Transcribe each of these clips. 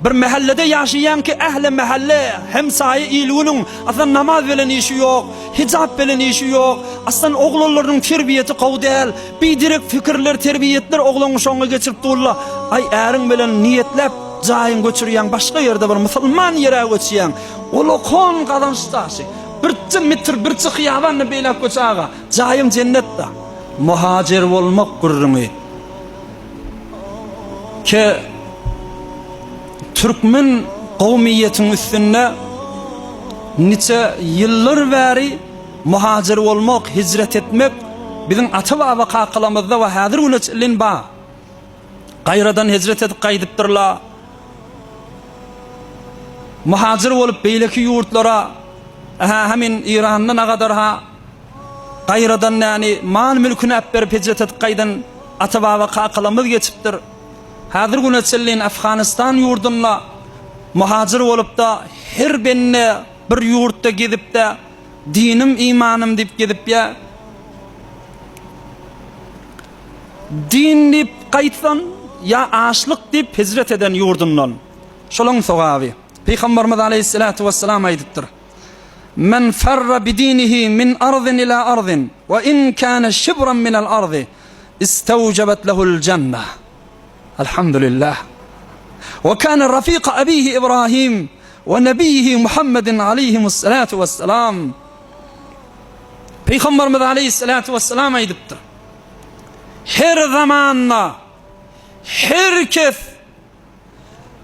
Bir mahallede yaşayan ki ehli mahalle hemsayi ilunun aslında namaz bilen işi yok, hicab bilen işi yok. Aslında oğlanların terbiyeti qavdel, bidirek fikirler, terbiyetler oğlanın şoňa geçirip durla. Ay erin bilen niyetlep jaýyn göçürýän başga ýerde bir musulman ýere göçýän. Olu kon gadanştaşy. Bir metr bir xiýabanny beýlep göçäge. Jaýym jennetde. Muhacir bolmak gurruny. Ki Türkmen qawmiýetiniň üstünde niçe ýyllar bäri muhacir bolmak, hicret etmek bizim ata-baba kakylamyzda we häzir unaçylyn ba. Gaýradan hicret edip gaýdypdyrlar. Muhacir bolup beýleki ýurtlara, hemin İrandan agadar ha gaýradan yani mal mülküni äp berip hicret edip gaýdan ata-baba kakylymyz geçipdir. Häzir güneçellin Afganistan ýurduna muhacir bolup da her benne bir ýurtda gezip de dinim imanym dip gezip ya din dip gaýtsan ya aşlyk dip hicret eden ýurdundan. Şolaň sogaby Peygamberimiz aleyhissalatu vesselam aýdypdyr. Men farra bidinihi min ardin ila ardin ve in kana shibran min al-ardi istawjabat lehu'l cennah. Elhamdülillah. Ve kana rafiq abihi İbrahim ve nebiyhi Muhammedin aleyhissalatu vesselam. Peygamberimiz aleyhissalatu vesselam aýdypdyr. Her zamanla herkes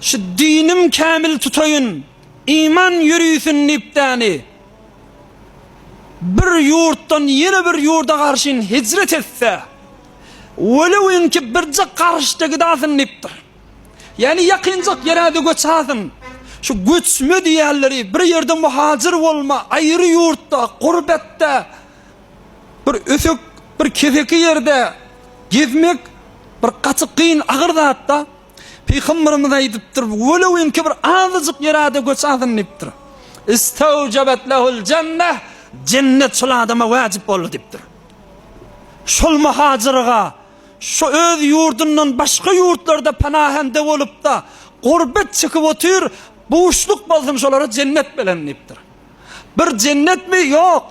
şu dinim kamil tutayın, iman yürüyüsün niptani, bir yurttan yeni bir yurda karşın hicret etse, velev ki birce karşıda gidasın niptir. Yani yakıncak yere de göçasın. Şu göçme diyerleri bir yerde muhacir olma, ayrı yurtta, gurbette, bir ösük, bir kezeki yerde gezmek, bir kaçıkın ağırda hatta, Peygamberimiz aýdypdyr, "Welew ki bir azıcık ýerde göçäsin" dipdir. "İstawjabat lehu'l cennah", cennet şol adama wajib boldy dipdir. Şol muhacirga, şu öz ýurdundan başga ýurtlarda panahende bolup da gurbet çykyp otyr, boşluk bolsam şolara cennet bilen dipdir. Bir cennet mi? Yok.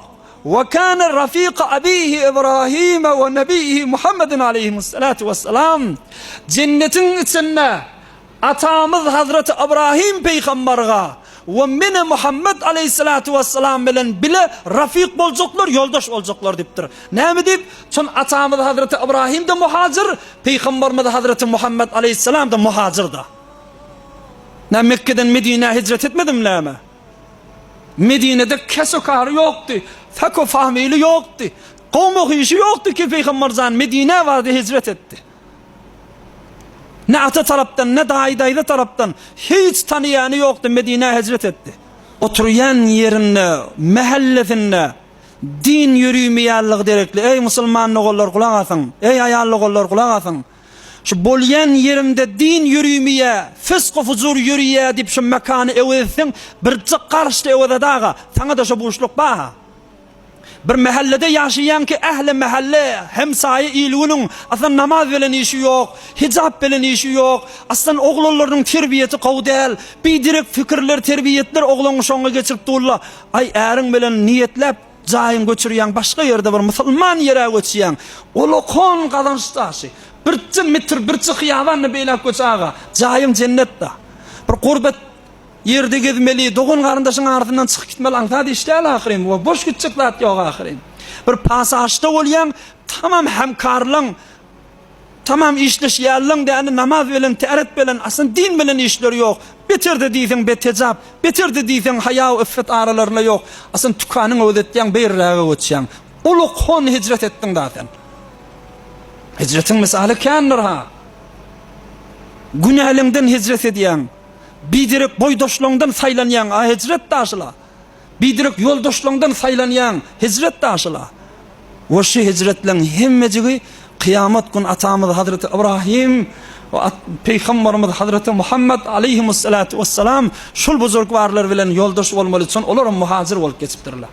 Ve kana rafiq abihi İbrahim ve nebiyhi Muhammedin aleyhissalatu vesselam. Cennetin içinde atamız Hazreti İbrahim peygamberga ve mene Muhammed aleyhissalatu vesselam bilen bile rafiq boljaklar, yoldaş boljaklar dipdir. Näme dip? Çon atamız Hazreti İbrahim de muhacir, peygamberimiz Hazreti Muhammed aleyhissalam da muhacir da. Ne Mekke'den Medine'ye hicret etmedimler mi? Medine'de kesokarı yoktu. Feko fahmili yoktu. Kavmuk işi yoktu ki Peygamber zan Medine vardı, hicret etti. Ne ata taraftan ne dayda taraftan hiç tanıyanı yoktu, Medine'ye hicret etti. Oturuyan yerine, mahallesine din yürüymeyenlik derekli. Ey Müslüman oğullar kulak asın. Ey ayallı oğullar kulak asın. Şu bolyan yerimde din yürüymeye, fısk-ı fuzur yürüye dip şu mekanı evetsin, bir cık karşıda evede dağa, sana da şu boşluk baha. Bir mahallede yaşayan ki ehli mahalle hemsayi ilunun aslında namaz bilen işi yok, hicab bilen işi yok. Aslında oğlanların terbiyeti qavdel, bidirek fikirler, terbiyetler oğlanın şoňa geçirip durla. Ay erin bilen niyetlep jaýyn göçürýän başga ýerde bir musulman ýere göçýän. Olu kon gadanştaşy. Bir metr bir xiýabanny beýlep göçäge. Jaýym jennetde. Bir gurbet yerde gezmeli, doğun garyndaşyň artyndan çykyp gitmeli, aňsady işler ahyrim, we boş gitjekler ýok ahyrim. Bir pasaşda bolýan tamam hemkarlyň, tamam işleşýärliň däni namaz bilen, täret bilen, asyn din bilen işleri ýok. Beterdi diýsen betejap, beterdi diýsen haýa we iffet aralaryna ýok. Asyn tukanyň ödetýän beýrräge göçýän. Ulu kon hicret etdiň daten. Hicretin misali kändir ha. Günahlyňdan hicret edýän, bidirek boydoşluğundan saylanyan hicret daşıla. Bidirek yoldoşluğundan saylanyan hicret daşıla. O şu hicretlen hemmecigi kıyamet gün atamız Hazreti İbrahim ve Peygamberimiz Hazreti Muhammed aleyhissalatu vesselam şul buzurgvarlar bilen yoldoş olmalı için olaram muhacir olup geçipdirler.